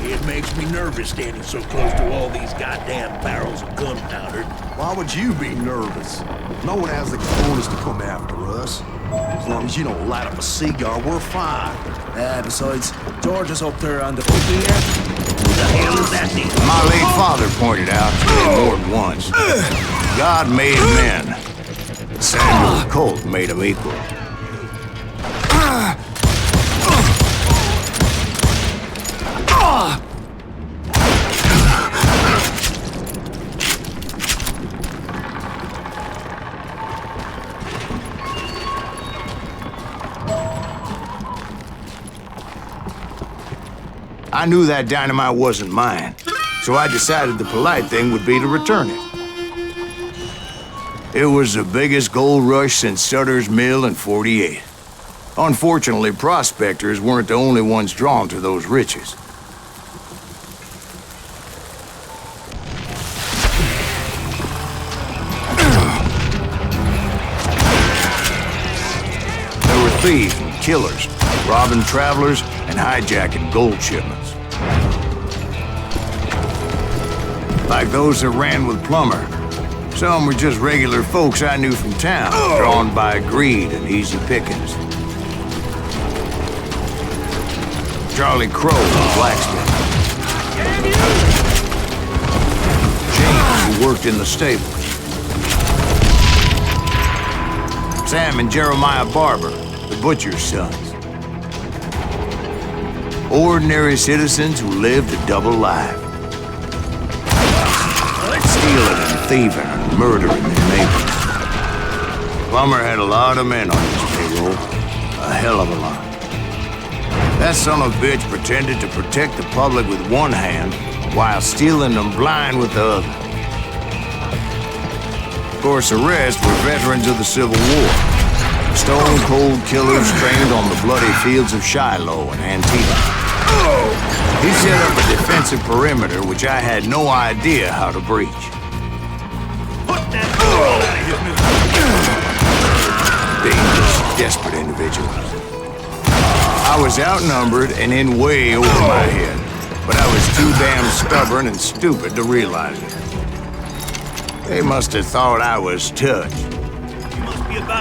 It makes me nervous standing so close to all these goddamn barrels of gunpowder. Why would you be nervous? No one has the cojones to come after us. As long as you don't light up a cigar, we're fine. Besides, George is up there on the book here. Who the hell is that thing? My late father pointed out to me more than once. God made men. Samuel Colt made them equal. I knew that dynamite wasn't mine, so I decided the polite thing would be to return it. It was the biggest gold rush since Sutter's Mill in '48. Unfortunately, prospectors weren't the only ones drawn to those riches. There were thieves and killers, robbing travelers and hijacking gold shipments. Like those that ran with Plummer. Some were just regular folks I knew from town, drawn by greed and easy pickings. Charlie Crow was blacksmith. James, who worked in the stables. Sam and Jeremiah Barber, the butcher's sons. Ordinary citizens who lived a double life. Stealing and thieving and murdering their neighbors. Plummer had a lot of men on his payroll. A hell of a lot. That son of a bitch pretended to protect the public with one hand while stealing them blind with the other. Of course, the rest were veterans of the Civil War. Stone-cold killers trained on the bloody fields of Shiloh and Antietam. He set up a defensive perimeter which I had no idea how to breach. Put that door out of his Dangerous, desperate individuals. I was outnumbered and in way over my head, but I was too damn stubborn and stupid to realize it. They must have thought I was touched,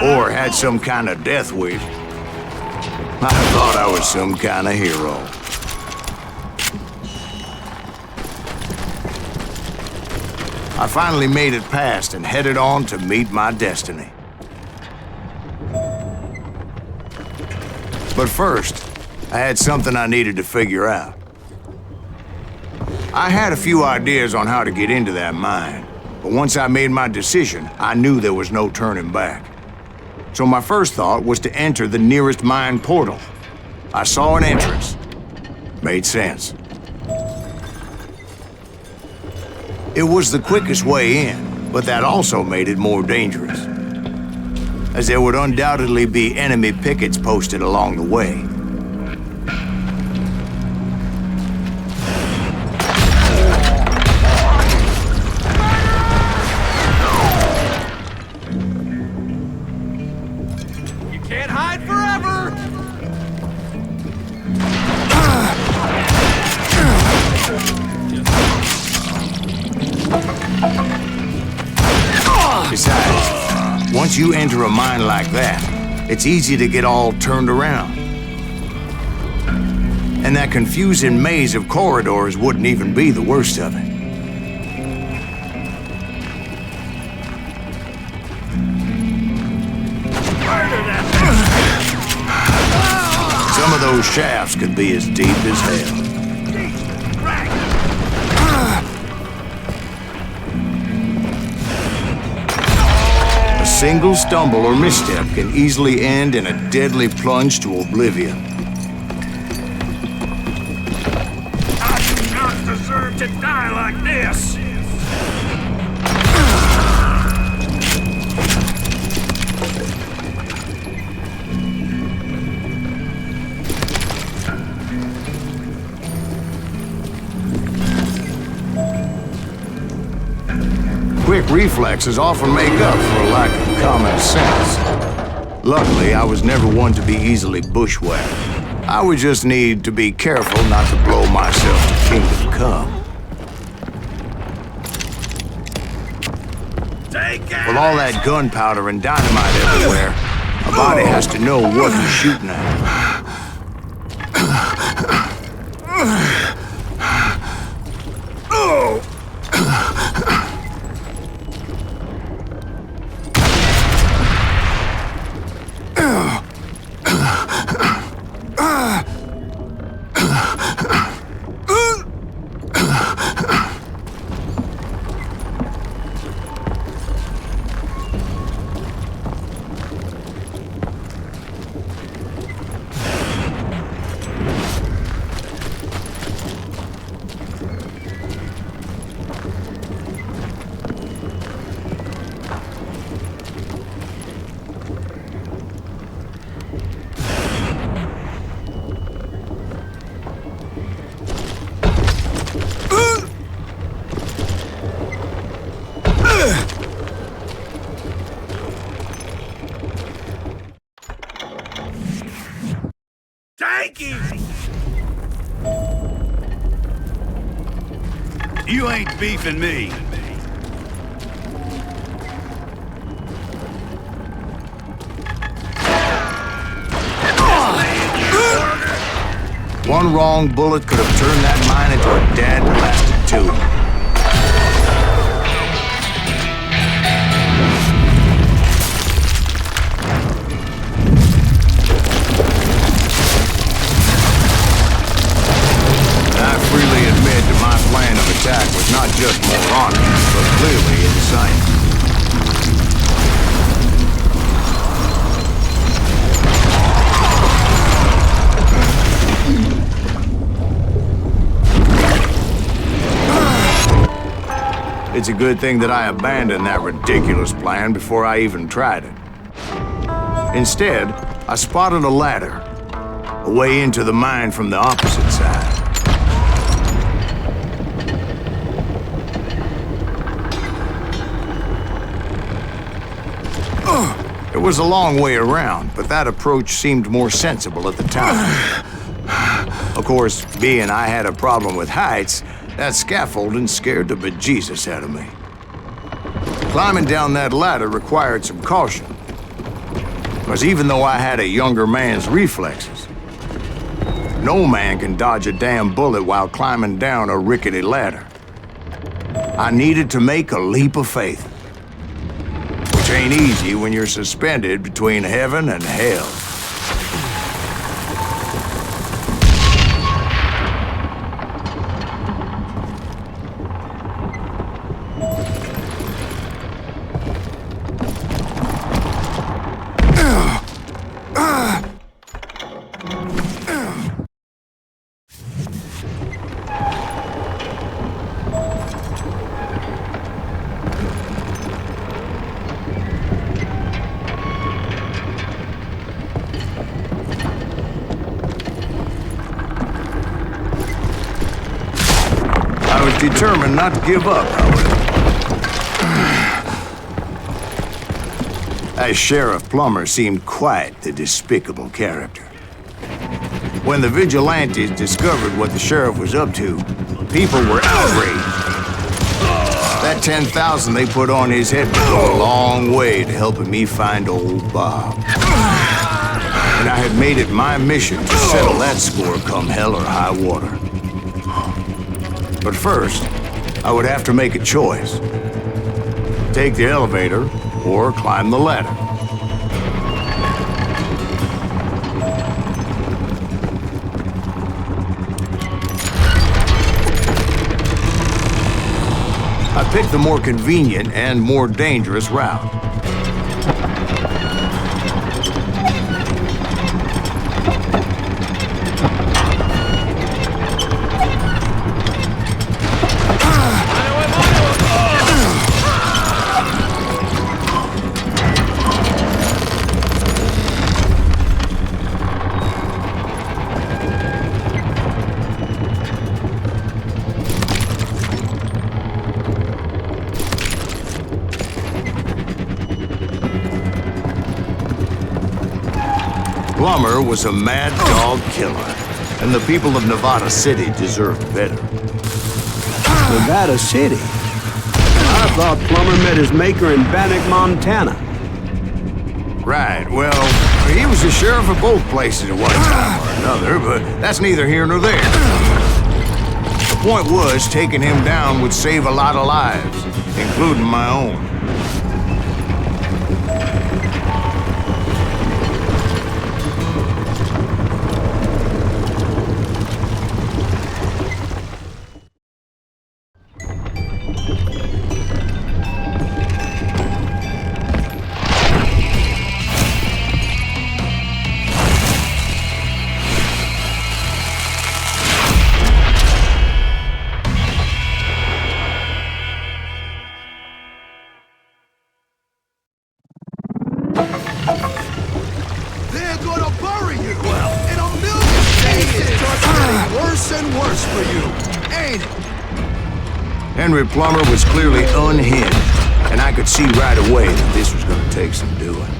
or had some kind of death wish. I thought I was some kind of hero. I finally made it past and headed on to meet my destiny. But first, I had something I needed to figure out. I had a few ideas on how to get into that mine, but once I made my decision, I knew there was no turning back. So my first thought was to enter the nearest mine portal. I saw an entrance. Made sense. It was the quickest way in, but that also made it more dangerous, as there would undoubtedly be enemy pickets posted along the way. You can't hide forever! Besides, once you enter a mine like that, it's easy to get all turned around. And that confusing maze of corridors wouldn't even be the worst of it. Some of those shafts could be as deep as hell. A single stumble or misstep can easily end in a deadly plunge to oblivion. I do not deserve to die like this! Quick reflexes often make up for a lack of common sense. Luckily, I was never one to be easily bushwhacked. I would just need to be careful not to blow myself to kingdom come. With all that gunpowder and dynamite everywhere, a body has to know what he's shooting at. You ain't beefing me. One wrong bullet could have turned that mine into a dead blasted tomb. I freely admit that my plan of attack was not just moronic, but clearly insane. It's a good thing that I abandoned that ridiculous plan before I even tried it. Instead, I spotted a ladder, a way into the mine from the opposite side. It was a long way around, but that approach seemed more sensible at the time. Of course, being I had a problem with heights, that scaffolding scared the bejesus out of me. Climbing down that ladder required some caution, because even though I had a younger man's reflexes, no man can dodge a damn bullet while climbing down a rickety ladder. I needed to make a leap of faith, which ain't easy when you're suspended between heaven and hell. Determined not to give up, however. As Sheriff Plummer seemed quite the despicable character. When the vigilantes discovered what the sheriff was up to, people were outraged. That 10,000 they put on his head would go a long way to helping me find old Bob. And I had made it my mission to settle that score come hell or high water. But first, I would have to make a choice. Take the elevator or climb the ladder. I picked the more convenient and more dangerous route. Plummer was a mad dog killer, and the people of Nevada City deserved better. Nevada City? I thought Plummer met his maker in Bannock, Montana. Right, well, he was the sheriff of both places at one time or another, but that's neither here nor there. The point was, taking him down would save a lot of lives, including my own. They're gonna bury you! Well, in a million days, it's just getting worse and worse for you, ain't it? Henry Plummer was clearly unhinged, and I could see right away that this was gonna take some doing.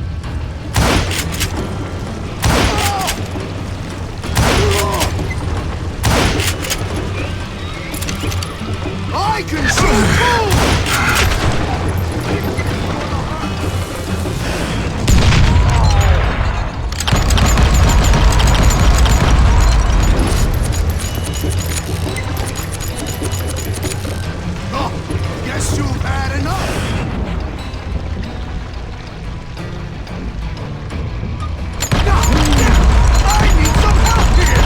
I can shoot boom! Guess you've had enough! I need some help here!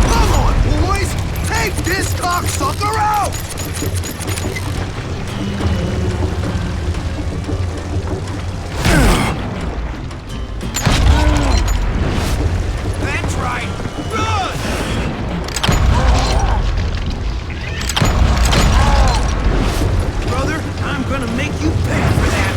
Come on, boys! Take this cocksucker out! That's right! Run! Brother, I'm gonna make you pay for that!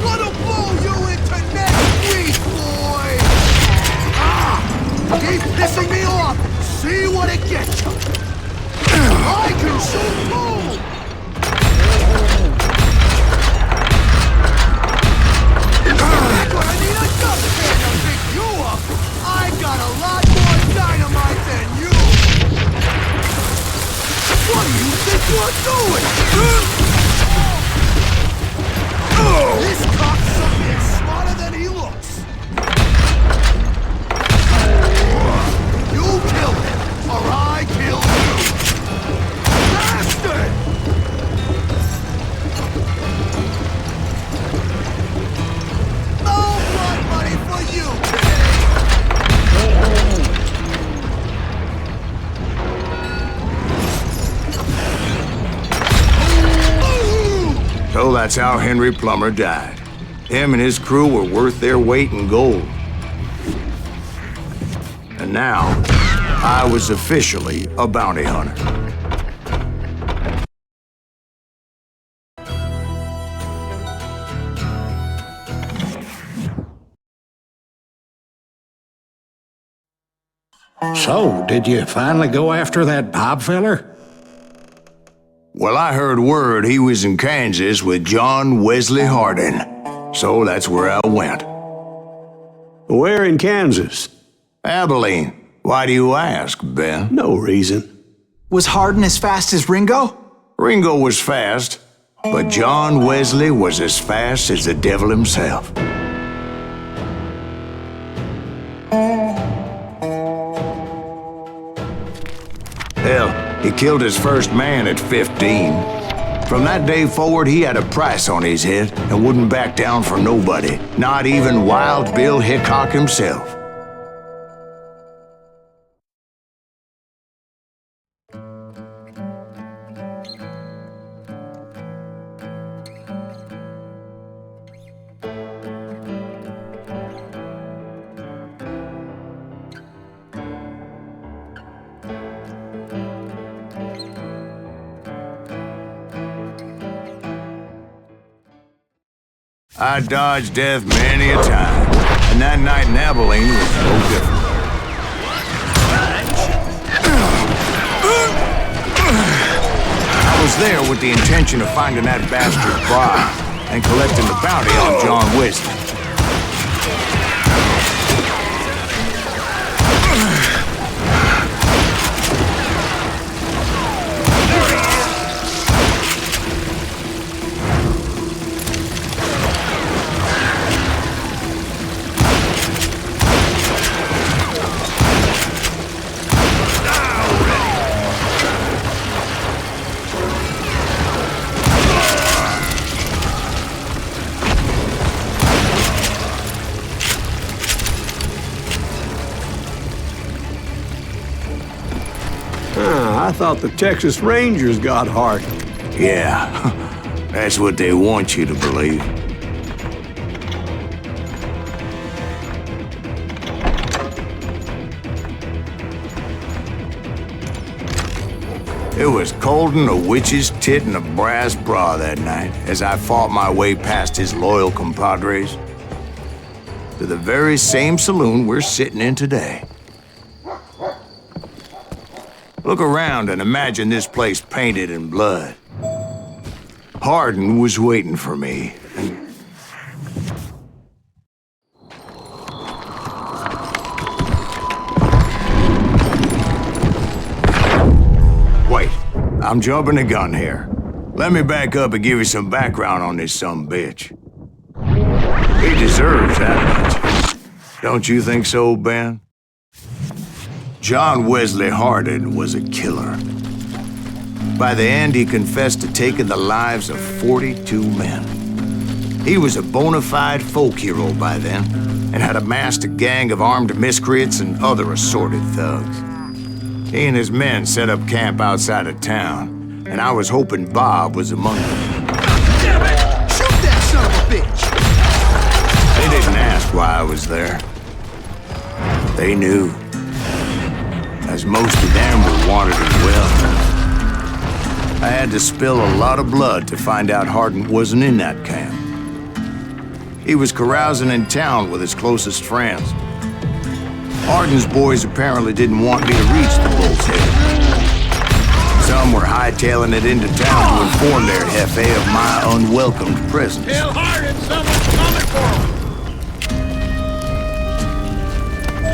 Gonna blow you into next week, boy! Ah! Keep pissing me off! See what it gets you! I can shoot too! You're gonna need a dustpan to pick you up! I've got a lot more dynamite than you! What do you think you're doing? This cocksucker is smarter than he looks! You kill him, or I kill you! Bastard! No blood money for you, So that's how Henry Plummer died. Him and his crew were worth their weight in gold. And now, I was officially a bounty hunter. So, did you finally go after that Bob feller? Well, I heard word he was in Kansas with John Wesley Hardin. So that's where I went. Where in Kansas? Abilene. Why do you ask, Ben? No reason. Was Hardin as fast as Ringo? Ringo was fast, but John Wesley was as fast as the devil himself. Hell, he killed his first man at 15. From that day forward, he had a price on his head and wouldn't back down for nobody, not even Wild Bill Hickok himself. I dodged death many a time, and that night in Abilene was no different. was there with the intention of finding that bastard Bob and collecting the bounty on John Wesley. I thought the Texas Rangers got Hardin. Yeah, that's what they want you to believe. It was cold in a witch's tit and a brass bra that night as I fought my way past his loyal compadres to the very same saloon we're sitting in today. Look around and imagine this place painted in blood. Hardin was waiting for me. Wait, I'm jumping the gun here. Let me back up and give you some background on this sumbitch. He deserves that much. Don't you think so, Ben? John Wesley Hardin was a killer. By the end, he confessed to taking the lives of 42 men. He was a bona fide folk hero by then, and had amassed a gang of armed miscreants and other assorted thugs. He and his men set up camp outside of town, and I was hoping Bob was among them. Damn it! Shoot that son of a bitch! They didn't ask why I was there. They knew. As most of them were wanted as well. I had to spill a lot of blood to find out Hardin wasn't in that camp. He was carousing in town with his closest friends. Hardin's boys apparently didn't want me to reach the bull's head. Some were hightailing it into town to inform their jefe of my unwelcomed presence. Tell Hardin someone's coming for him!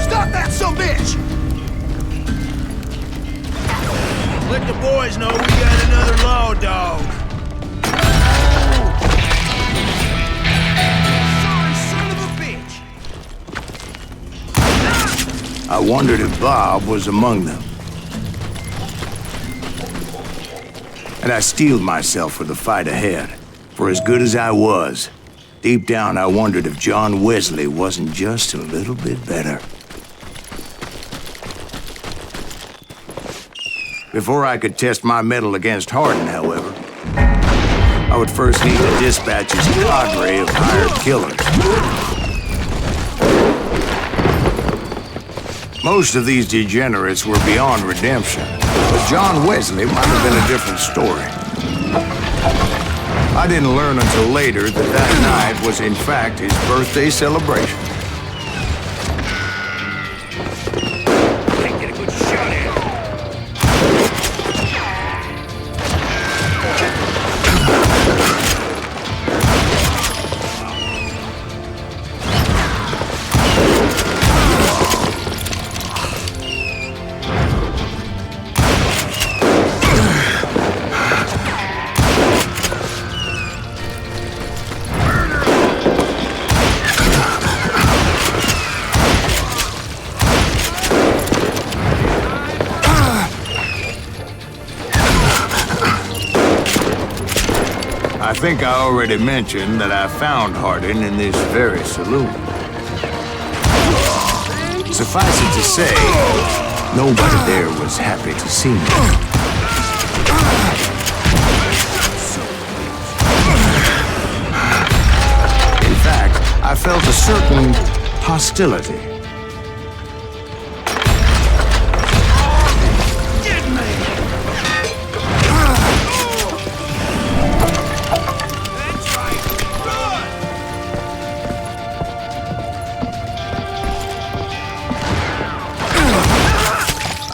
Stop that sumbitch! Let the boys know we got another law dog. Sorry, son of a bitch! I wondered if Bob was among them. And I steeled myself for the fight ahead. For as good as I was, deep down I wondered if John Wesley wasn't just a little bit better. Before I could test my mettle against Hardin, however, I would first need to dispatch his cadre of hired killers. Most of these degenerates were beyond redemption, but John Wesley might have been a different story. I didn't learn until later that that night was in fact his birthday celebration. Can't get a good shot at him. I think I already mentioned that I found Hardin in this very saloon. Suffice it to say, nobody there was happy to see me. In fact, I felt a certain hostility.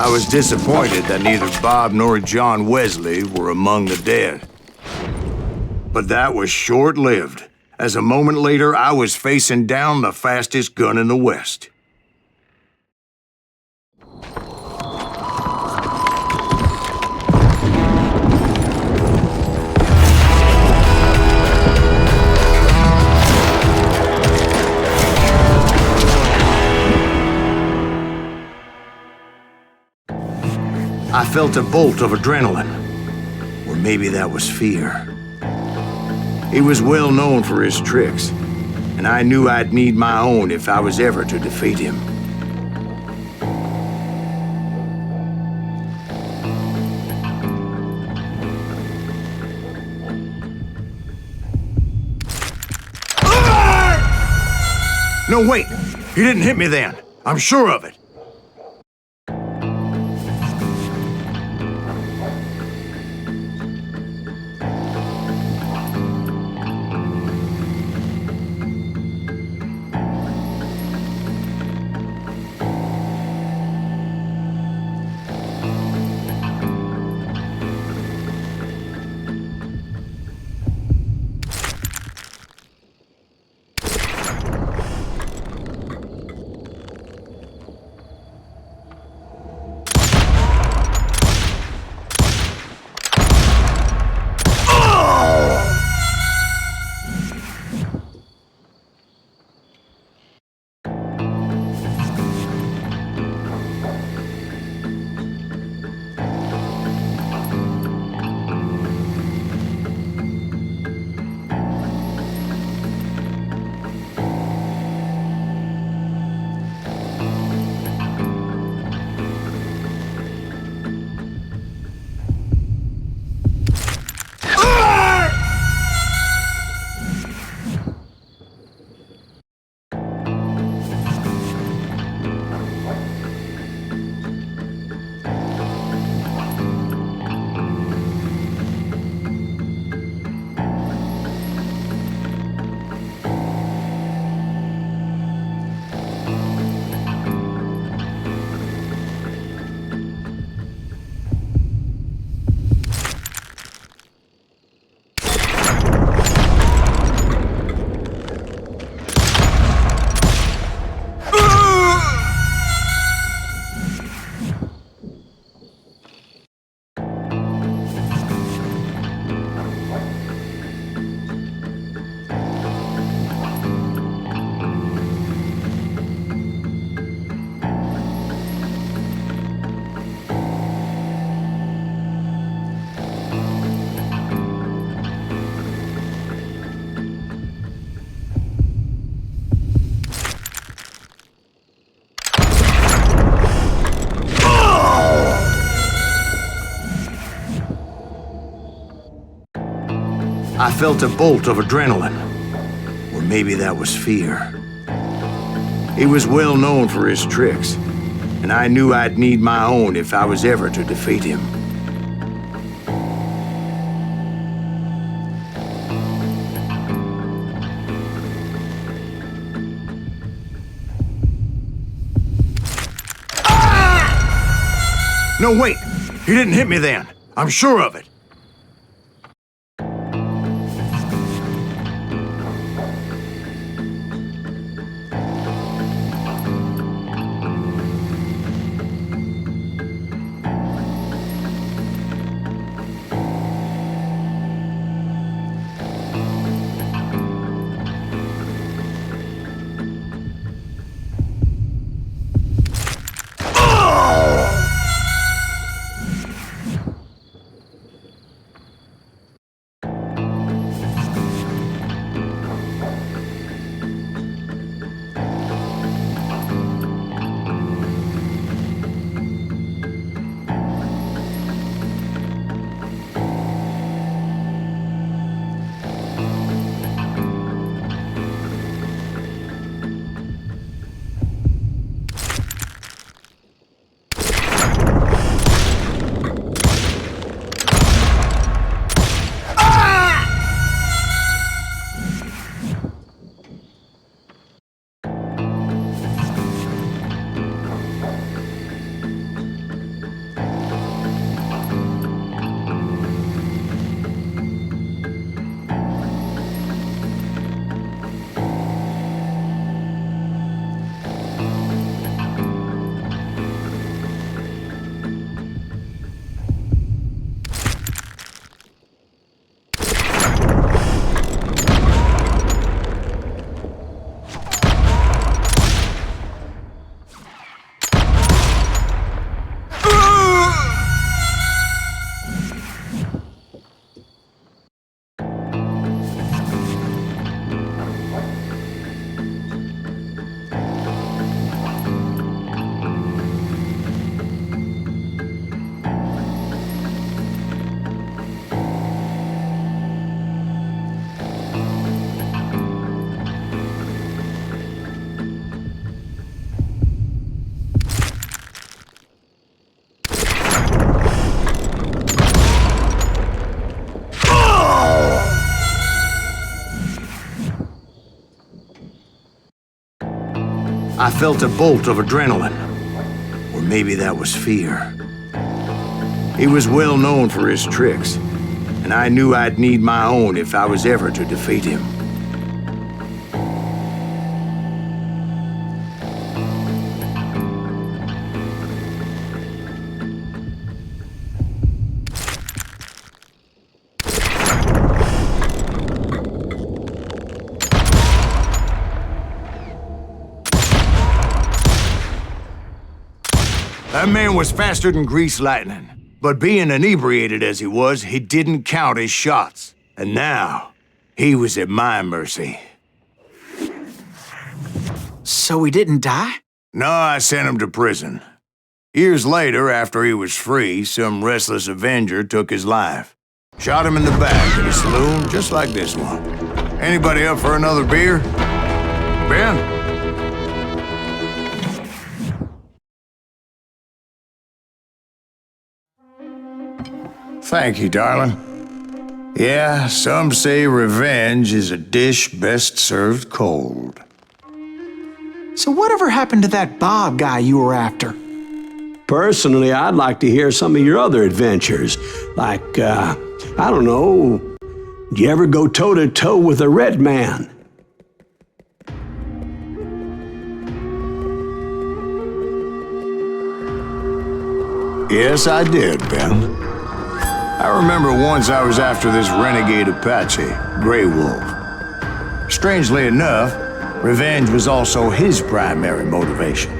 I was disappointed that neither Bob nor John Wesley were among the dead. But that was short-lived, as a moment later I was facing down the fastest gun in the West. I felt a bolt of adrenaline, or maybe that was fear. He was well known for his tricks, and I knew I'd need my own if I was ever to defeat him. No, wait! He didn't hit me then. I'm sure of it. I felt a bolt of adrenaline, or maybe that was fear. He was well known for his tricks, and I knew I'd need my own if I was ever to defeat him. No, wait! He didn't hit me then. I'm sure of it. I felt a bolt of adrenaline. Or maybe that was fear. He was well known for his tricks, and I knew I'd need my own if I was ever to defeat him. That man was faster than greased lightning. But being inebriated as he was, he didn't count his shots. And now, he was at my mercy. So he didn't die? No, I sent him to prison. Years later, after he was free, some restless Avenger took his life. Shot him in the back at a saloon just like this one. Anybody up for another beer? Ben? Thank you, darling. Yeah, some say revenge is a dish best served cold. So whatever happened to that Bob guy you were after? Personally, I'd like to hear some of your other adventures. Like, I don't know, did you ever go toe-to-toe with a red man? Yes, I did, Ben. I remember once I was after this renegade Apache, Grey Wolf. Strangely enough, revenge was also his primary motivation.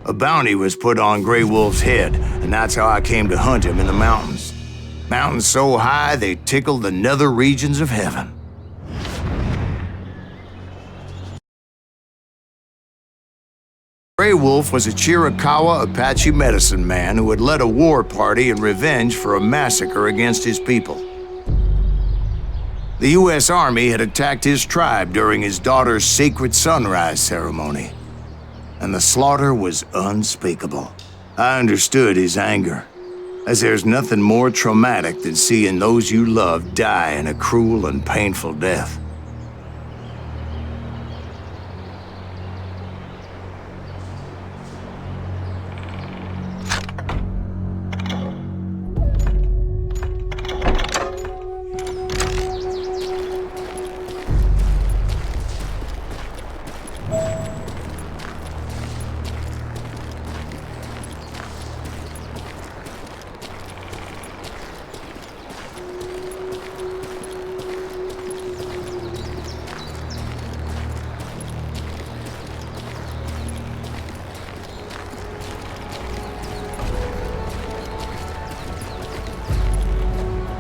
A bounty was put on Grey Wolf's head, and that's how I came to hunt him in the mountains. Mountains so high they tickled the nether regions of heaven. Grey Wolf was a Chiricahua Apache medicine man who had led a war party in revenge for a massacre against his people. The U.S. Army had attacked his tribe during his daughter's sacred sunrise ceremony, and the slaughter was unspeakable. I understood his anger, as there's nothing more traumatic than seeing those you love die in a cruel and painful death.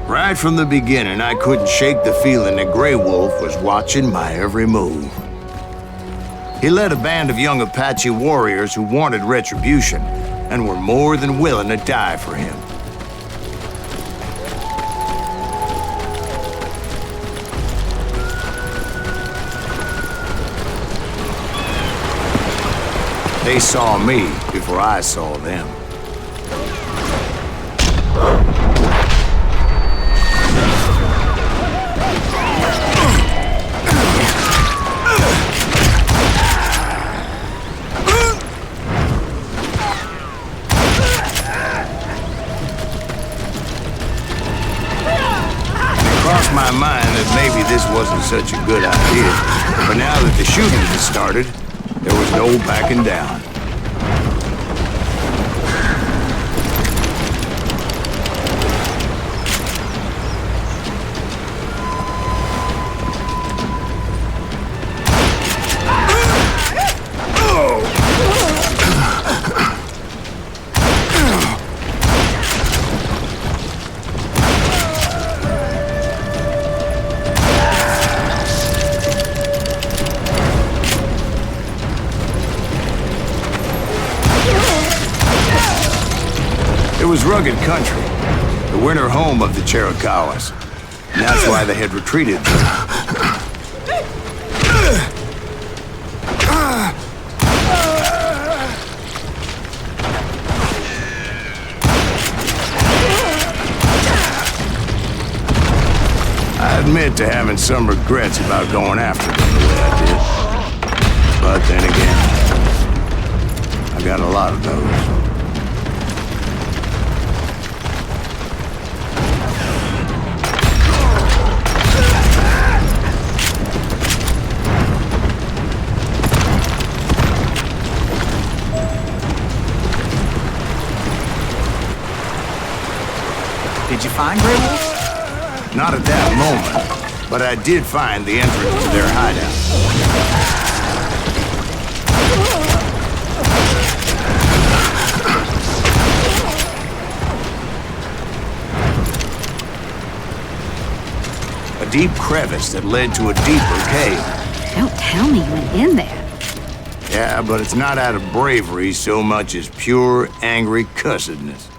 Right from the beginning, I couldn't shake the feeling that Grey Wolf was watching my every move. He led a band of young Apache warriors who wanted retribution and were more than willing to die for him. They saw me before I saw them. My mind that maybe this wasn't such a good idea, but now that the shooting had started, there was no backing down. was rugged country, the winter home of the Chiricahuas. And that's why they had retreated there. I admit to having some regrets about going after them the way I did. But then again, I got a lot of those. Did you find Grey Wolf? Not at that moment, but I did find the entrance to their hideout. A deep crevice that led to a deeper cave. Don't tell me you went in there. Yeah, but it's not out of bravery so much as pure, angry cussedness.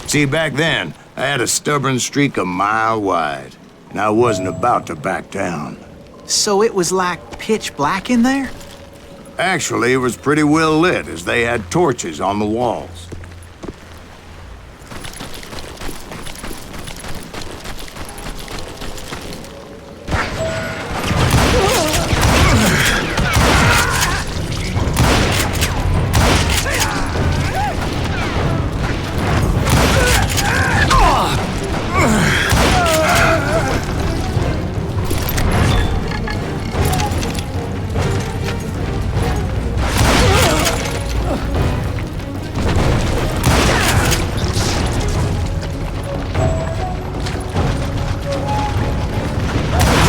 See, back then, I had a stubborn streak a mile wide, and I wasn't about to back down. So it was like pitch black in there? Actually, it was pretty well lit, as they had torches on the walls.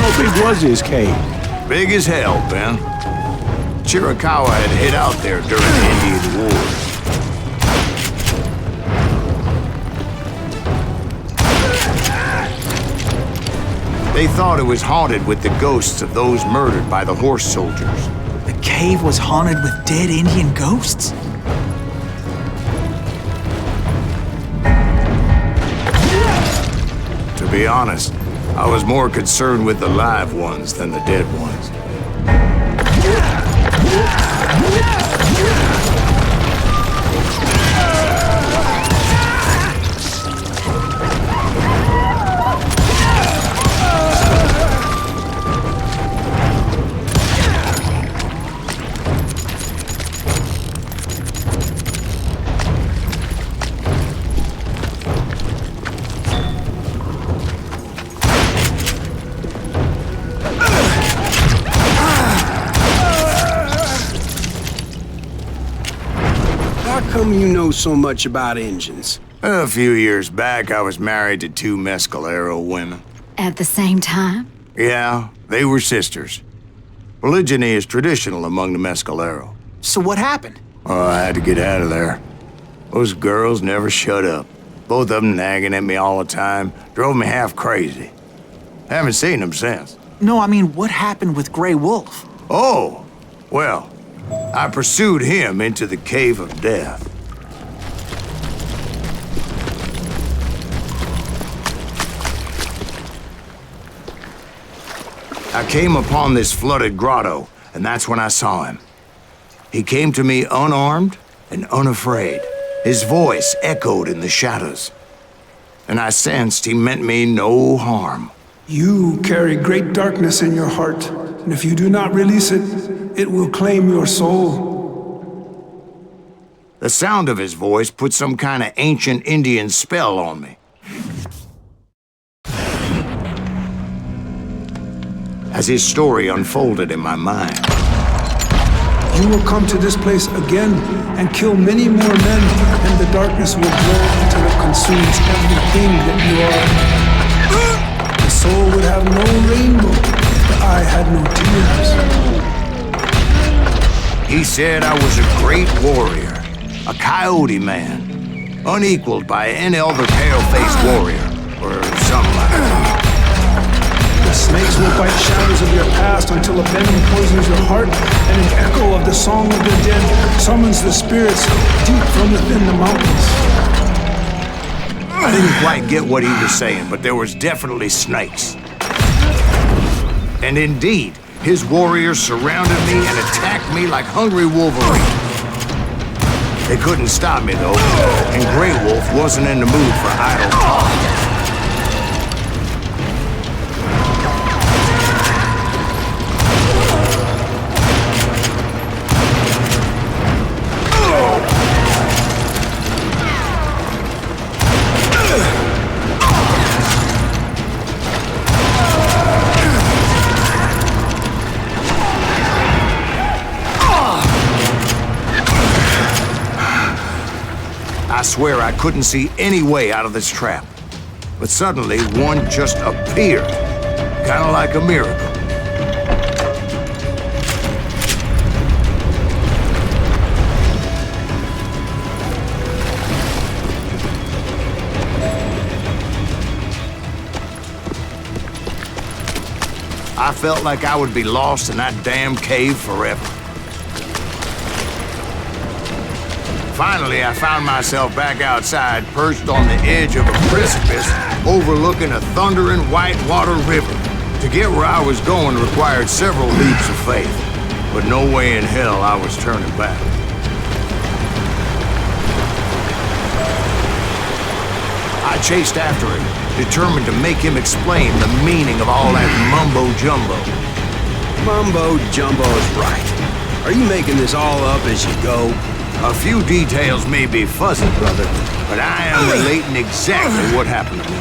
How big was his cave? Big as hell, Ben. Chiricahua had hid out there during the Indian Wars. They thought it was haunted with the ghosts of those murdered by the horse soldiers. The cave was haunted with dead Indian ghosts? To be honest, I was more concerned with the live ones than the dead ones. How come you know so much about engines? A few years back, I was married to two Mescalero women. At the same time? Yeah, they were sisters. Polygyny is traditional among the Mescalero. So what happened? Oh, I had to get out of there. Those girls never shut up. Both of them nagging at me all the time. Drove me half crazy. Haven't seen them since. No, I mean, what happened with Grey Wolf? Oh, well, I pursued him into the Cave of Death. I came upon this flooded grotto, and that's when I saw him. He came to me unarmed and unafraid. His voice echoed in the shadows, and I sensed he meant me no harm. You carry great darkness in your heart, and if you do not release it, it will claim your soul. The sound of his voice put some kind of ancient Indian spell on me. As his story unfolded in my mind, You will come to this place again and kill many more men, and the darkness will grow until it consumes everything that you are. The soul would have no rainbow, the eye had no tears. He said I was a great warrior, a coyote man, unequaled by any other pale-faced warrior, or something like that. The snakes will bite shadows of your past until a venom poisons your heart, and an echo of the song of the dead summons the spirits deep from within the mountains. I didn't quite get what he was saying, but there was definitely snakes. And indeed, his warriors surrounded me and attacked me like hungry wolverines. They couldn't stop me, though, and Grey Wolf wasn't in the mood for idle talk. I swear I couldn't see any way out of this trap. But suddenly, one just appeared. Kind of like a miracle. I felt like I would be lost in that damn cave forever. Finally, I found myself back outside, perched on the edge of a precipice, overlooking a thundering whitewater river. To get where I was going required several leaps of faith, but no way in hell I was turning back. I chased after him, determined to make him explain the meaning of all that mumbo-jumbo. Mumbo-jumbo's right. Are you making this all up as you go? A few details may be fuzzy, brother, but I am relating exactly what happened to me.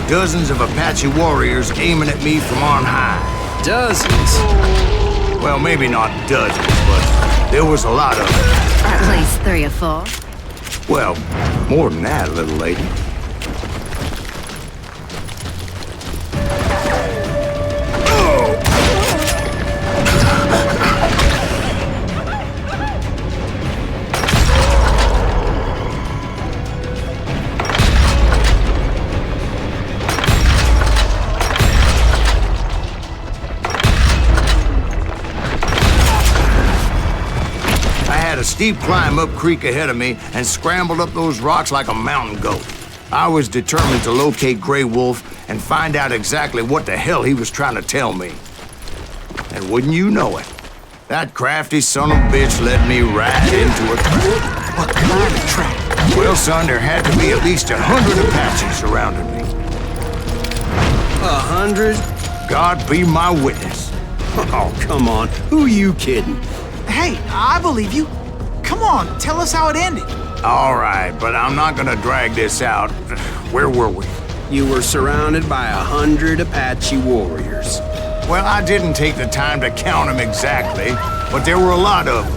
Dozens of Apache warriors aiming at me from on high. Dozens? Well, maybe not dozens, but there was a lot of them. At least 3 or 4. Well, more than that, little lady. A steep climb up creek ahead of me and scrambled up those rocks like a mountain goat. I was determined to locate Grey Wolf and find out exactly what the hell he was trying to tell me. And wouldn't you know it, that crafty son of a bitch led me right into a trap. What kind of trap? Well, son, there had to be at least 100 Apaches surrounding me. 100? God be my witness. Oh, come on. Who are you kidding? Hey, I believe you. Come on, tell us how it ended. All right, but I'm not gonna drag this out. Where were we? You were surrounded by 100 Apache warriors. Well, I didn't take the time to count them exactly, but there were a lot of them.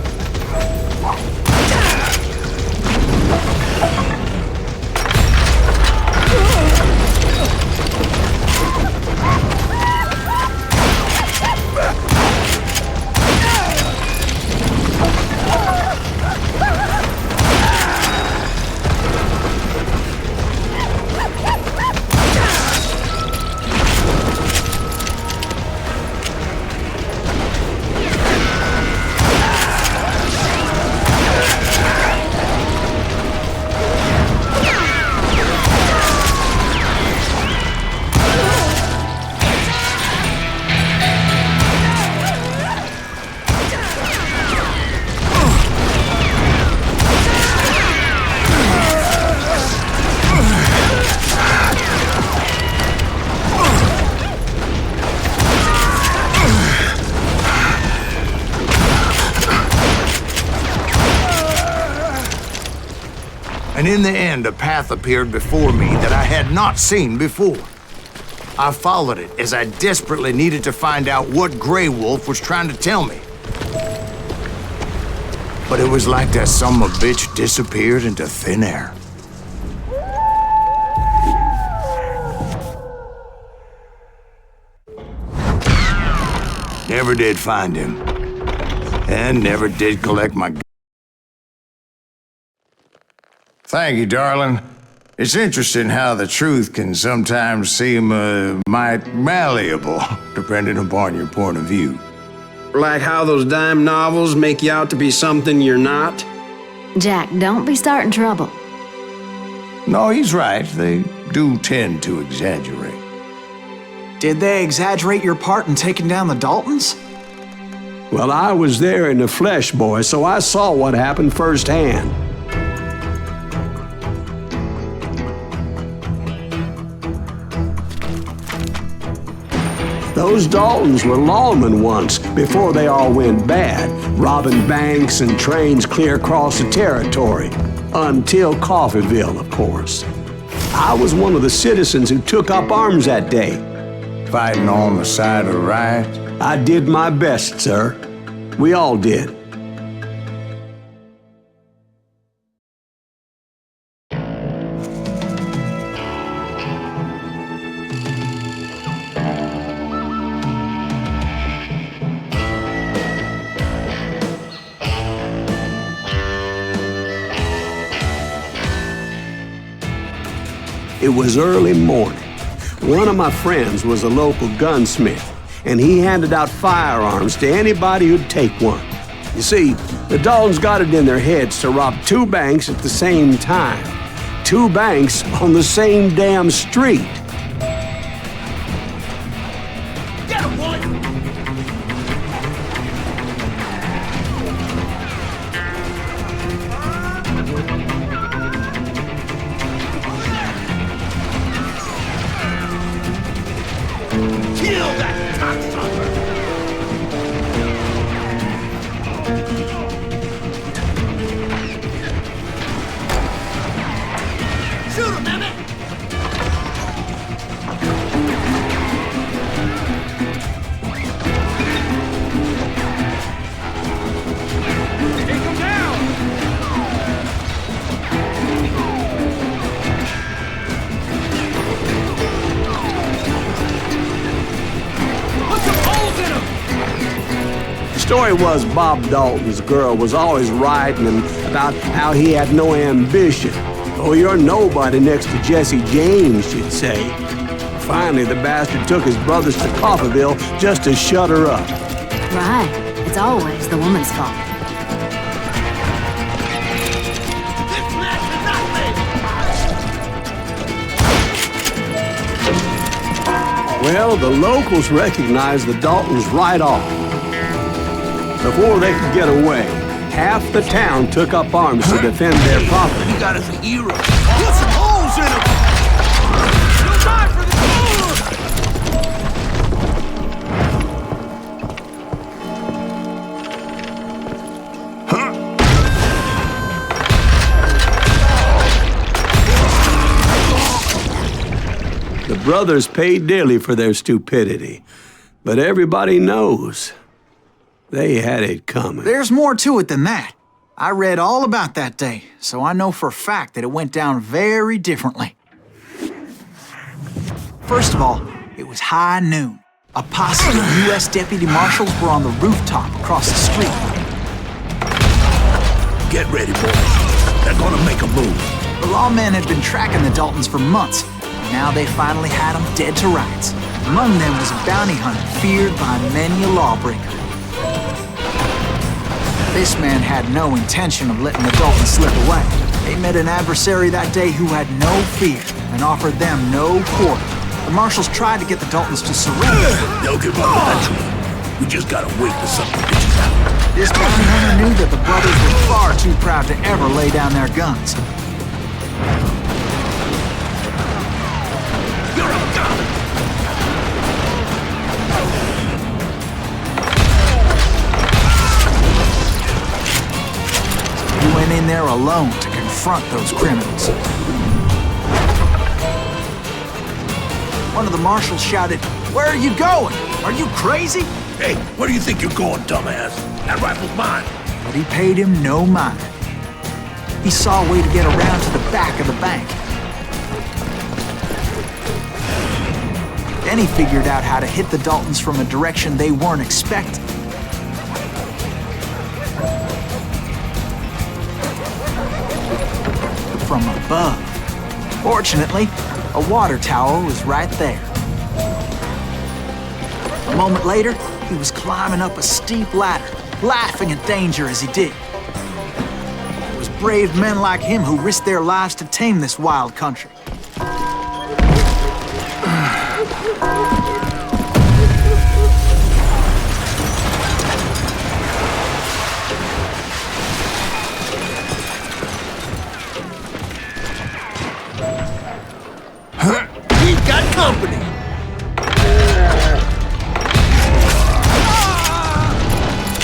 And in the end, a path appeared before me that I had not seen before. I followed it as I desperately needed to find out what Grey Wolf was trying to tell me. But it was like that son of a bitch disappeared into thin air. Never did find him. And never did collect my... Thank you, darling. It's interesting how the truth can sometimes seem, might malleable, depending upon your point of view. Like how those dime novels make you out to be something you're not? Jack, don't be starting trouble. No, he's right. They do tend to exaggerate. Did they exaggerate your part in taking down the Daltons? Well, I was there in the flesh, boy, so I saw what happened firsthand. Those Daltons were lawmen once, before they all went bad, robbing banks and trains clear across the territory. Until Coffeeville, of course. I was one of the citizens who took up arms that day. Fighting on the side of right? I did my best, sir. We all did. It was early morning. One of my friends was a local gunsmith, and he handed out firearms to anybody who'd take one. You see, the Daltons got it in their heads to rob 2 banks at the same time. 2 banks on the same damn street. Get him, Wooly! Kill that cocksucker! Shoot him, damn it! Take him down! Put some holes in him! The story was Bob Dalton's girl was always writing him about how he had no ambition. Oh, you're nobody next to Jesse James, she'd say. Finally, the bastard took his brothers to Coffeeville just to shut her up. Right. It's always the woman's fault. This match is not me! Well, the locals recognized the Daltons right off. Before they could get away, half the town took up arms to defend their property. He got us a hero. Put some holes in him! He'll die for this! brothers paid dearly for their stupidity. But everybody knows they had it coming. There's more to it than that. I read all about that day, so I know for a fact that it went down very differently. First of all, it was high noon. A posse of U.S. deputy marshals were on the rooftop across the street. Get ready, boys. They're gonna make a move. The lawmen had been tracking the Daltons for months. Now they finally had them dead to rights. Among them was a bounty hunter feared by many a lawbreaker. This man had no intention of letting the Daltons slip away. They met an adversary that day who had no fear and offered them no quarter. The marshals tried to get the Daltons to surrender. They'll give up eventually. We just gotta wait to suck the bitches out. This bounty hunter knew that the brothers were far too proud to ever lay down their guns. You're a gun! He went in there alone to confront those criminals. One of the marshals shouted, "Where are you going? Are you crazy?" Hey, where do you think you're going, dumbass? That rifle's mine. But he paid him no mind. He saw a way to get around to the back of the bank. Then he figured out how to hit the Daltons from a direction they weren't expecting. From above. Fortunately, a water tower was right there. A moment later, he was climbing up a steep ladder, laughing at danger as he did. It was brave men like him who risked their lives to tame this wild country. We've got company.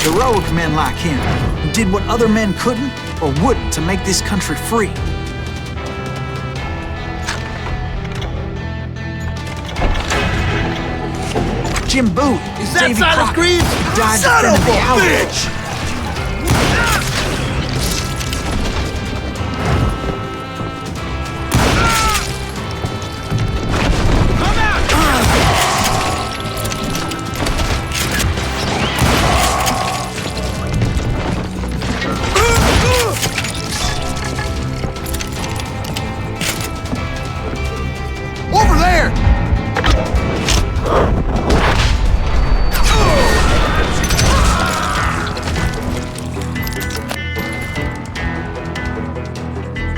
Heroic men like him, who did what other men couldn't or wouldn't to make this country free. Jim Bowie, Is that Davy Silas Crockett, Greaves? died Son of defending the a outlaws. bitch! Over there!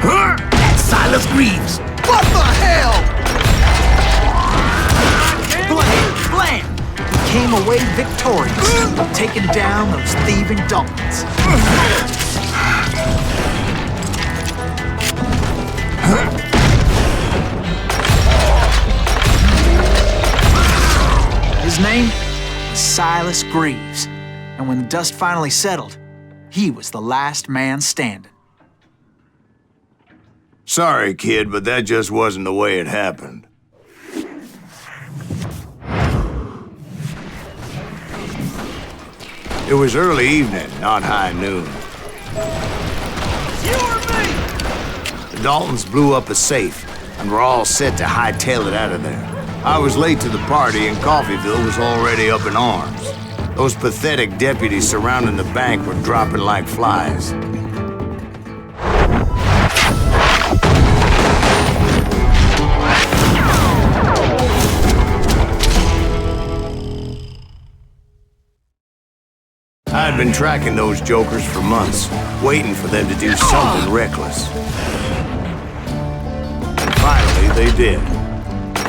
That's Silas Greaves. What the hell? Blam! Blam! He came away victorious, taking down those thieving Daltons. His name was Silas Greaves, and when the dust finally settled, he was the last man standing. Sorry, kid, but that just wasn't the way it happened. It was early evening, not high noon. You or me? The Daltons blew up a safe, and were all set to hightail it out of there. I was late to the party, and Coffeeville was already up in arms. Those pathetic deputies surrounding the bank were dropping like flies. I'd been tracking those jokers for months, waiting for them to do something reckless. And finally, they did.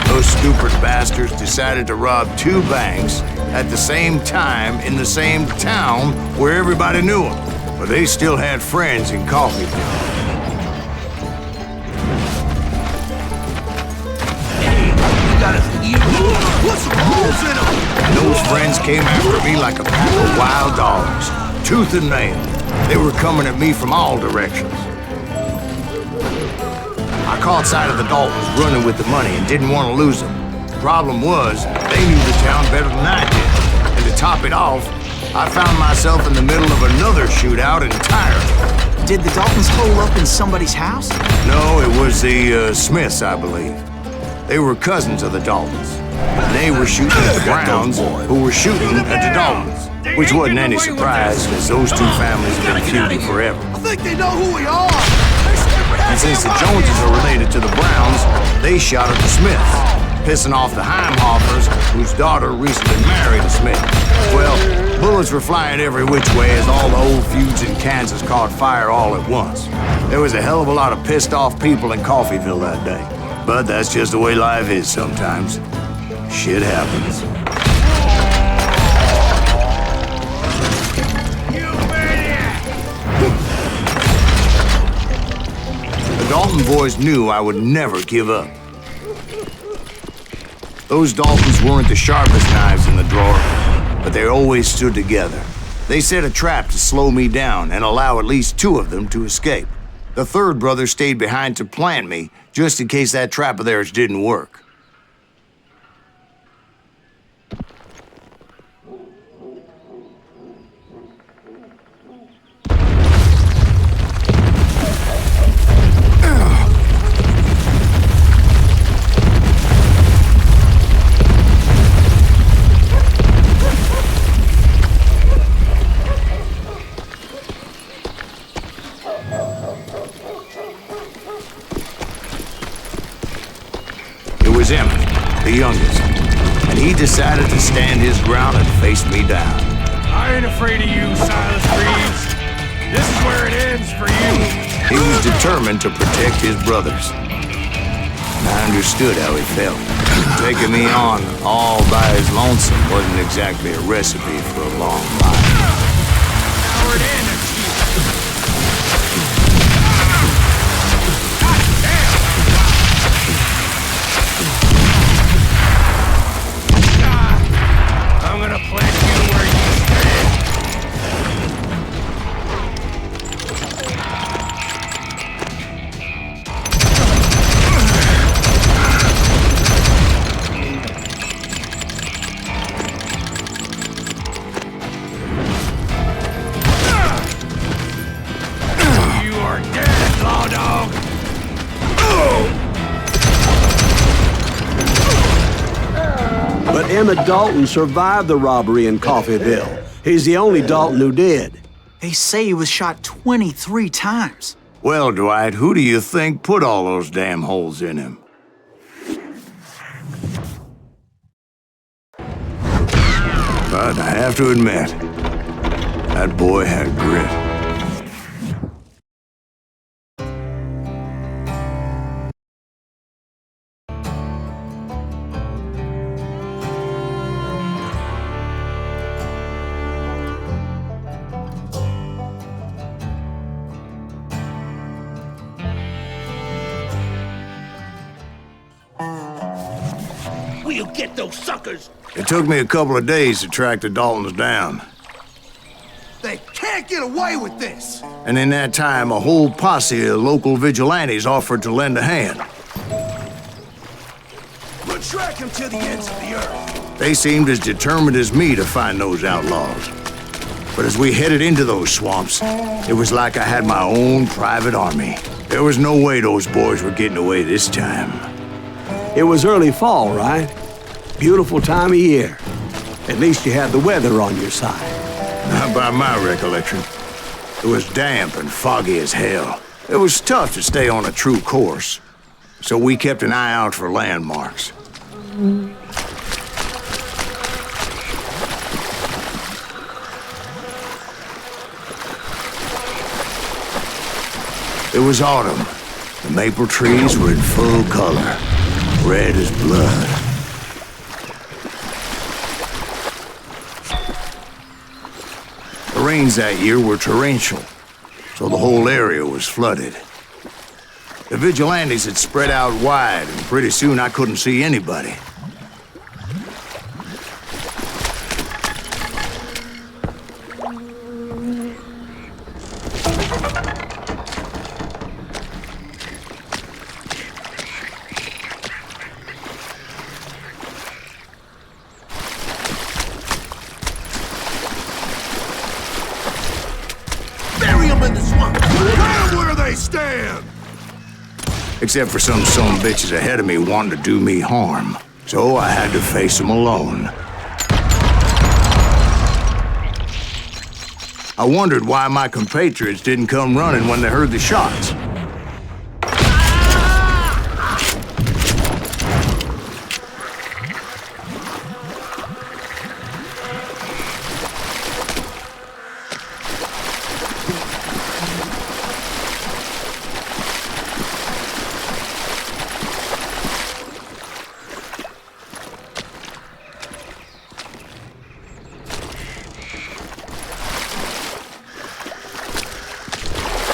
Those stupid bastards decided to rob two banks at the same time in the same town where everybody knew them. But they still had friends in Coffeeville. Hey, you got us evil. Put some holes in them! And those friends came after me like a pack of wild dogs, tooth and nail. They were coming at me from all directions. I caught sight of the Daltons running with the money and didn't want to lose them. Problem was, they knew the town better than I did. And to top it off, I found myself in the middle of another shootout entirely. Did the Daltons hole up in somebody's house? No, it was the Smiths, I believe. They were cousins of the Daltons. And they were shooting at the Browns, who were shooting at the Daltons. Which wasn't any surprise, as those two families have been feuding forever. I think they know who we are! And since the Joneses are related to the Browns, they shot at the Smiths, pissing off the Heimhoffers, whose daughter recently married a Smith. Well, bullets were flying every which way as all the old feuds in Kansas caught fire all at once. There was a hell of a lot of pissed off people in Coffeyville that day. But that's just the way life is sometimes. Shit happens. The Dalton boys knew I would never give up. Those Daltons weren't the sharpest knives in the drawer, but they always stood together. They set a trap to slow me down and allow at least two of them to escape. The third brother stayed behind to plant me, just in case that trap of theirs didn't work. The youngest, and he decided to stand his ground and face me down. I ain't afraid of you, Silas Reeves. This is where it ends for you. He was determined to protect his brothers. And I understood how he felt. Taking me on all by his lonesome wasn't exactly a recipe for a long life. Howard Anderson. I'm gonna plant you where you stand. You are dead, law dog. But Emmett Dalton survived the robbery in Coffeyville. He's the only Dalton who did. They say he was shot 23 times. Well, Dwight, who do you think put all those damn holes in him? But I have to admit, that boy had grit. We'll get those suckers. It took me a couple of days to track the Daltons down. They can't get away with this! And in that time, a whole posse of local vigilantes offered to lend a hand. We'll track them to the ends of the earth. They seemed as determined as me to find those outlaws. But as we headed into those swamps, it was like I had my own private army. There was no way those boys were getting away this time. It was early fall, right? Beautiful time of year. At least you had the weather on your side. Not by my recollection. It was damp and foggy as hell. It was tough to stay on a true course, so we kept an eye out for landmarks. It was autumn. The maple trees were in full color, red as blood. The rains that year were torrential, so the whole area was flooded. The vigilantes had spread out wide, and pretty soon I couldn't see anybody. stand! Except for some bitches ahead of me wanting to do me harm. So I had to face them alone. I wondered why my compatriots didn't come running when they heard the shots.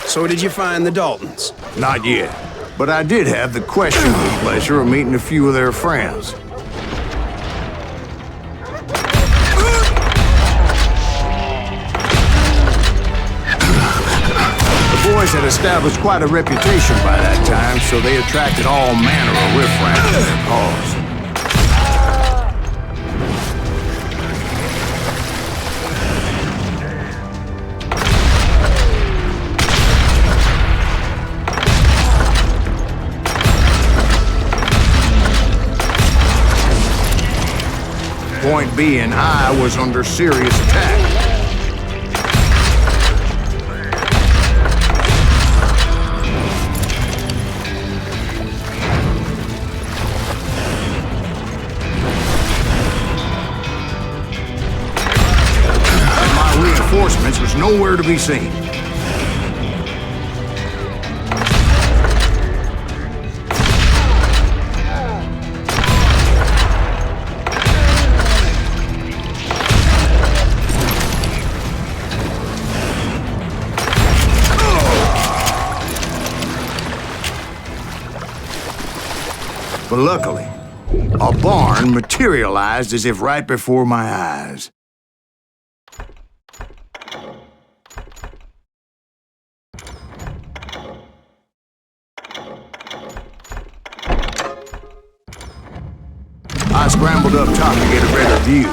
So did you find the Daltons? Not yet, but I did have the questionable pleasure of meeting a few of their friends. The boys had established quite a reputation by that time, so they attracted all manner of riffraff to their cause. Point being, I was under serious attack. And my reinforcements was nowhere to be seen. But luckily, a barn materialized as if right before my eyes. I scrambled up top to get a better view.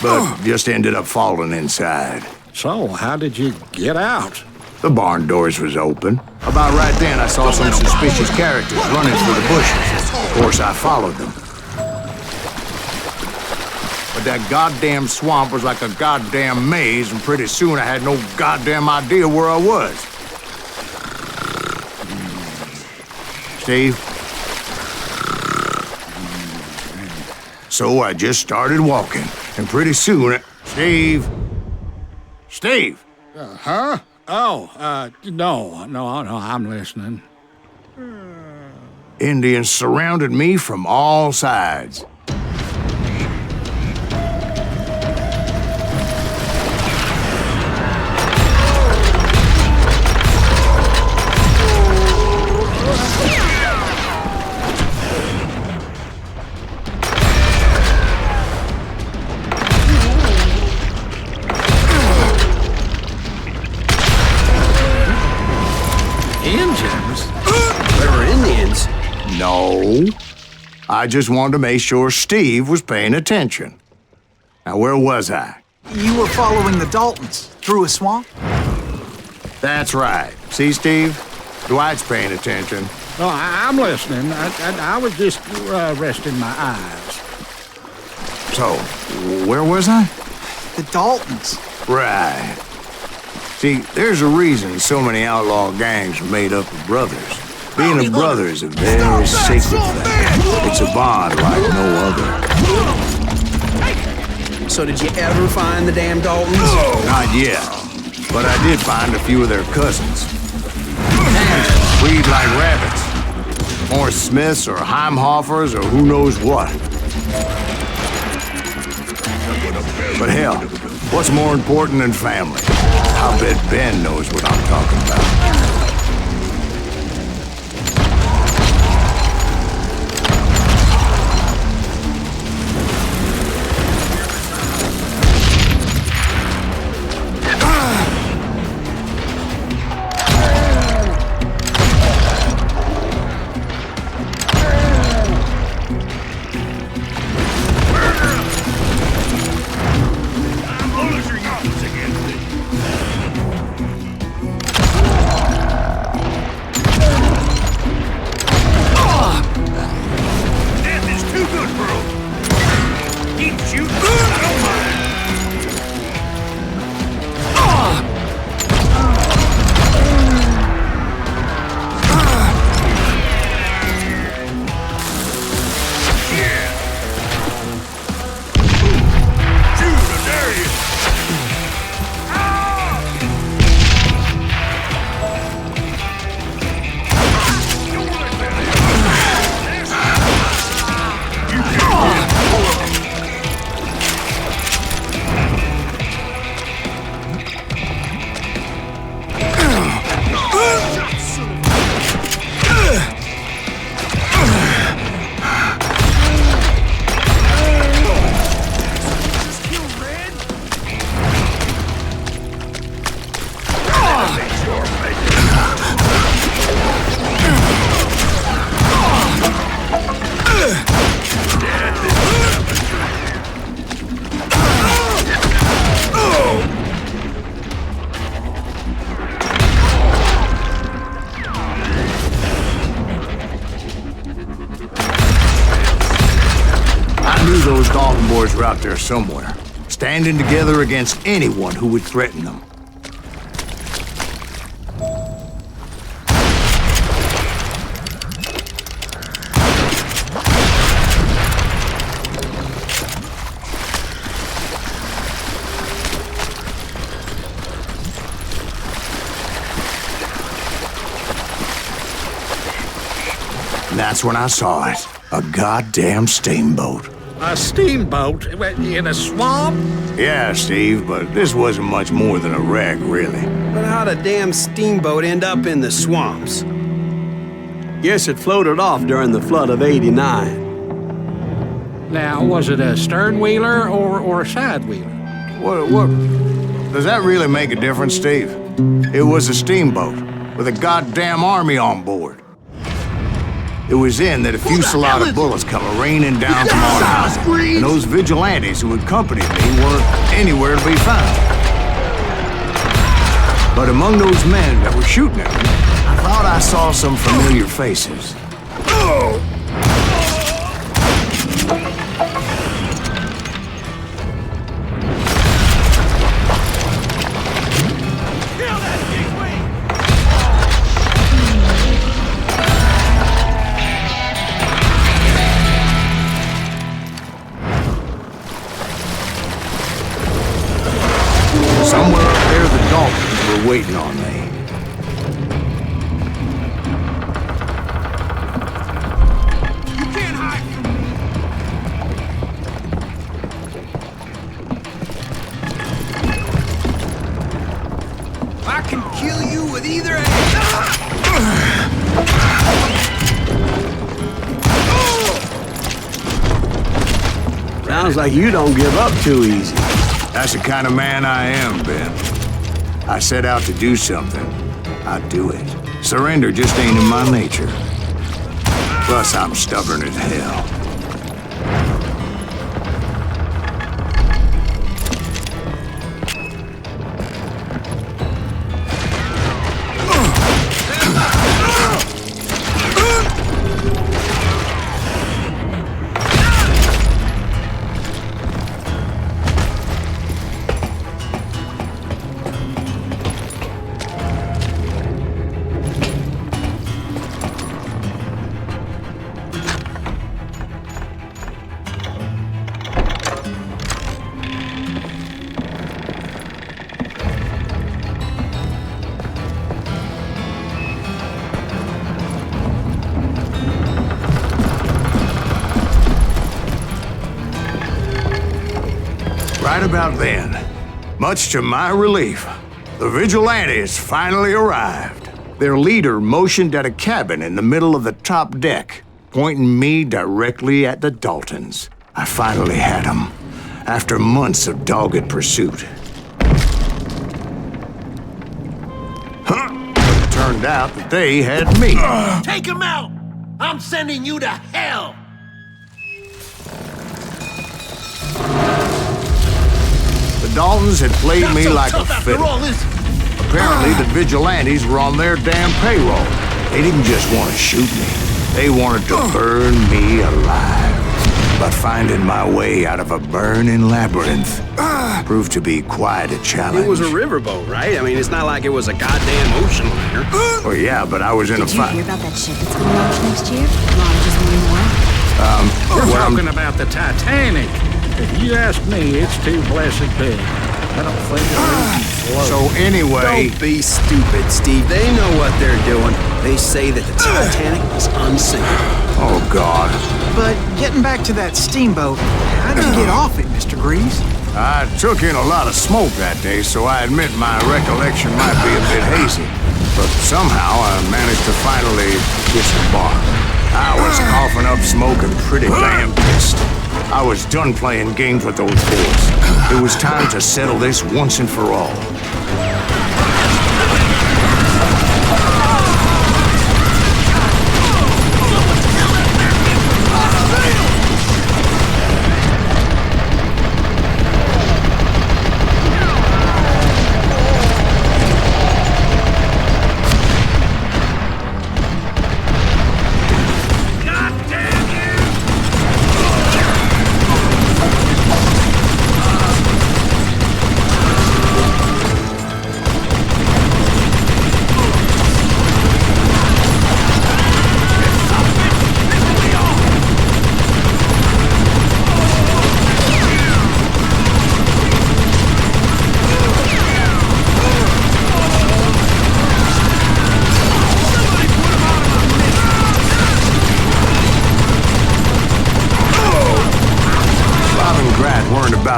But just ended up falling inside. So, how did you get out? The barn doors was open. About right then, I saw some suspicious characters running through the bushes. Of course, I followed them. But that goddamn swamp was like a goddamn maze, and pretty soon I had no goddamn idea where I was. Steve? So I just started walking, and pretty soon, Steve? Steve! Huh? Oh, no, I'm listening. Indians surrounded me from all sides. No, I just wanted to make sure Steve was paying attention. Now, where was I? You were following the Daltons through a swamp? That's right. See, Steve? Dwight's paying attention. No, I'm listening. I was just resting my eyes. So, where was I? The Daltons. Right. See, there's a reason so many outlaw gangs are made up of brothers. Being a brother is a very sacred thing. It's a bond like no other. So did you ever find the damn Daltons? Not yet, but I did find a few of their cousins. Breed like rabbits. Or Smiths or Heimhoffers or who knows what. But hell, what's more important than family? I'll bet Ben knows what I'm talking about. were out there somewhere, standing together against anyone who would threaten them. And that's when I saw it. A goddamn steamboat. A steamboat in a swamp? Yeah, Steve, but this wasn't much more than a wreck, really. But how'd a damn steamboat end up in the swamps? Guess it floated off during the flood of '89. Now, was it a stern wheeler or a side wheeler? What? Does that really make a difference, Steve? It was a steamboat with a goddamn army on board. It was then that a fusillade of bullets come raining down from on high, and those vigilantes who accompanied me weren't anywhere to be found. But among those men that were shooting at me, I thought I saw some familiar faces. Somewhere up there, the Daltons were waiting on me. You can't hide from me. I can kill you with either hand. Sounds like you don't give up too easy. That's the kind of man I am, Ben. I set out to do something. I do it. Surrender just ain't in my nature. Plus, I'm stubborn as hell. Right about then, much to my relief, the vigilantes finally arrived. Their leader motioned at a cabin in the middle of the top deck, pointing me directly at the Daltons. I finally had them, after months of dogged pursuit. But it turned out that they had me. Take him out! I'm sending you to hell! The Daltons had played me like a fiddle. Apparently, the vigilantes were on their damn payroll. They didn't just want to shoot me. They wanted to burn me alive. But finding my way out of a burning labyrinth proved to be quite a challenge. It was a riverboat, right? I mean, it's not like it was a goddamn ocean liner. Oh, yeah, but I was in a fight. Did you hear about that ship that's gonna launch next year? Launches Marine One. We're talking about the Titanic. If you ask me, it's too blessed big. I don't think it'll float. So anyway... Don't be stupid, Steve. They know what they're doing. They say that the Titanic is unsinkable. Oh, God. But getting back to that steamboat, how'd you get off it, Mr. Greaves? I took in a lot of smoke that day, so I admit my recollection might be a bit hazy. But somehow I managed to finally disembark. I was coughing up smoke and pretty damn pissed. I was done playing games with those boys. It was time to settle this once and for all.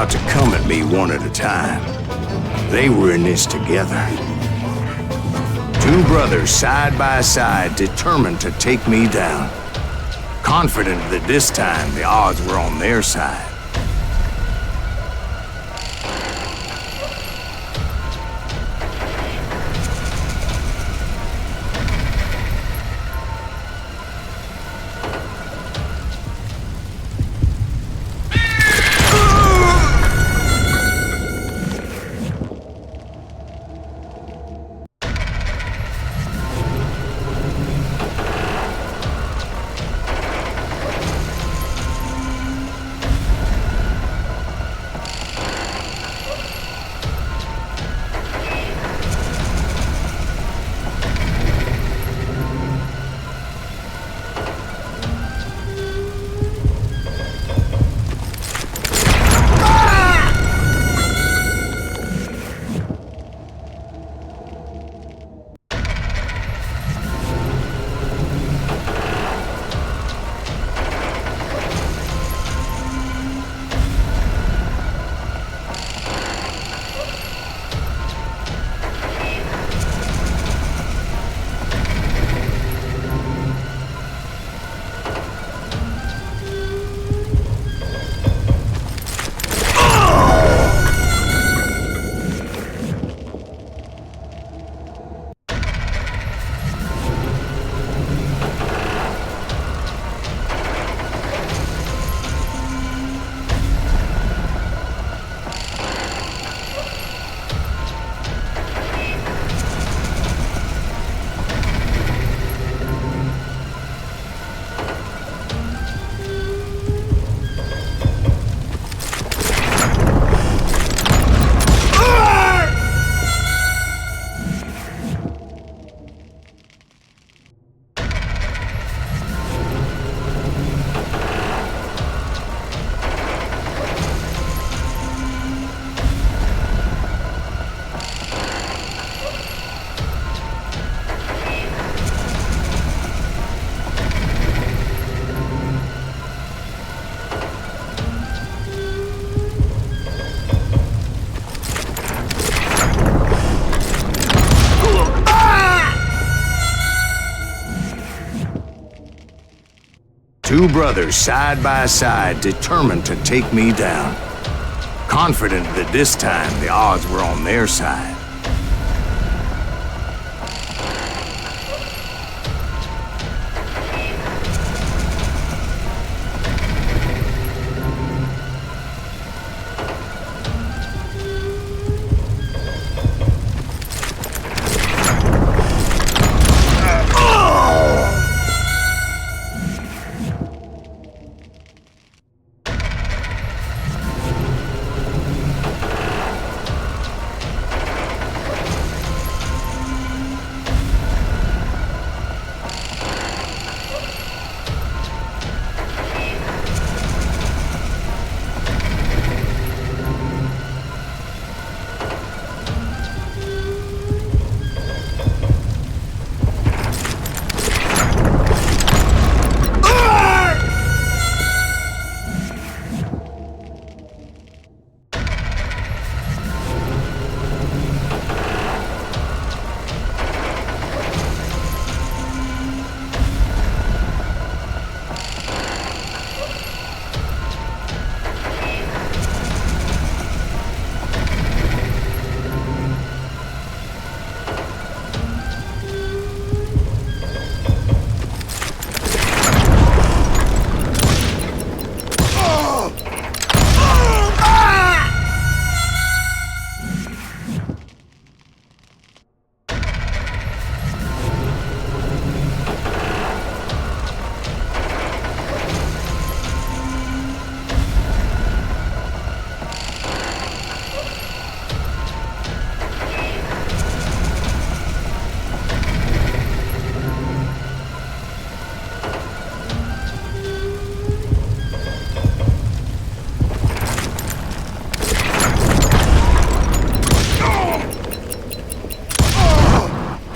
about to come at me one at a time. They were in this together. Two brothers side by side, determined to take me down. Confident that this time the odds were on their side. Two brothers side by side, determined to take me down. Confident that this time the odds were on their side.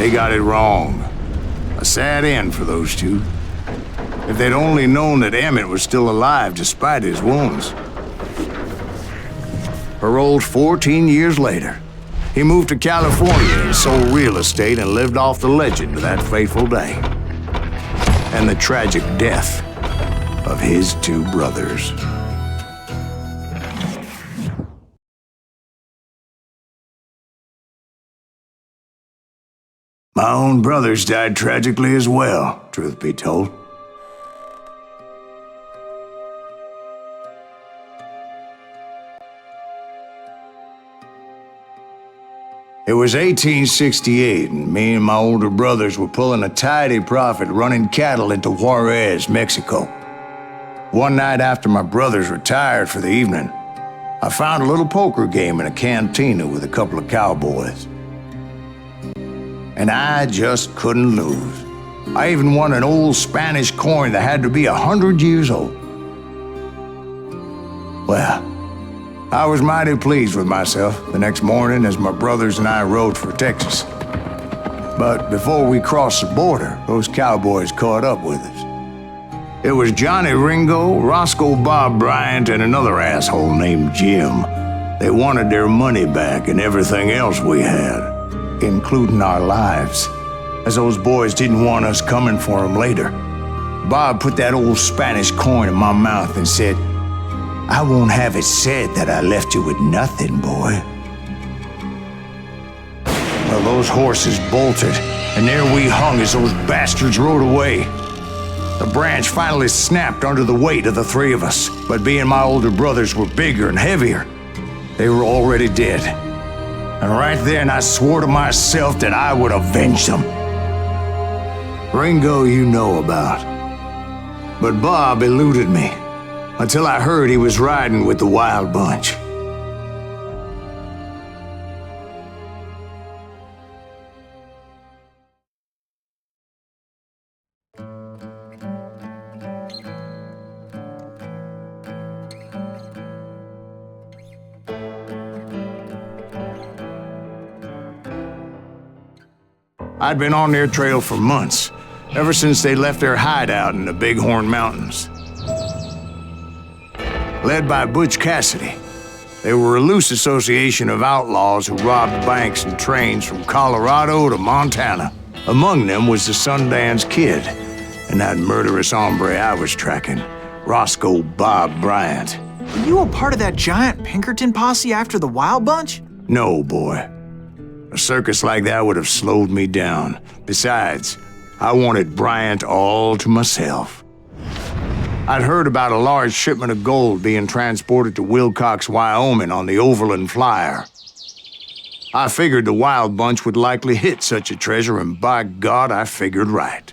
They got it wrong. A sad end for those two. If they'd only known that Emmett was still alive despite his wounds. paroled 14 years later. He moved to California and sold real estate and lived off the legend of that fateful day. And the tragic death of his two brothers. My own brothers died tragically as well, truth be told. It was 1868, and me and my older brothers were pulling a tidy profit running cattle into Juarez, Mexico. One night after my brothers retired for the evening, I found a little poker game in a cantina with a couple of cowboys. And I just couldn't lose. I even won an old Spanish coin that had to be 100 years old. Well, I was mighty pleased with myself the next morning as my brothers and I rode for Texas. But before we crossed the border, those cowboys caught up with us. It was Johnny Ringo, Roscoe Bob Bryant, and another asshole named Jim. They wanted their money back and everything else we had, including our lives, as those boys didn't want us coming for them later. Bob put that old Spanish coin in my mouth and said, "I won't have it said that I left you with nothing, boy." Well, those horses bolted, and there we hung as those bastards rode away. The branch finally snapped under the weight of the three of us, but being my older brothers were bigger and heavier, they were already dead. And right then I swore to myself that I would avenge them. Ringo you know about. But Bob eluded me, until I heard he was riding with the Wild Bunch. I'd been on their trail for months, ever since they left their hideout in the Bighorn Mountains. Led by Butch Cassidy, they were a loose association of outlaws who robbed banks and trains from Colorado to Montana. Among them was the Sundance Kid, and that murderous hombre I was tracking, Roscoe Bob Bryant. Were you a part of that giant Pinkerton posse after the Wild Bunch? No, boy. A circus like that would have slowed me down. Besides, I wanted Bryant all to myself. I'd heard about a large shipment of gold being transported to Wilcox, Wyoming on the Overland Flyer. I figured the Wild Bunch would likely hit such a treasure, and by God, I figured right.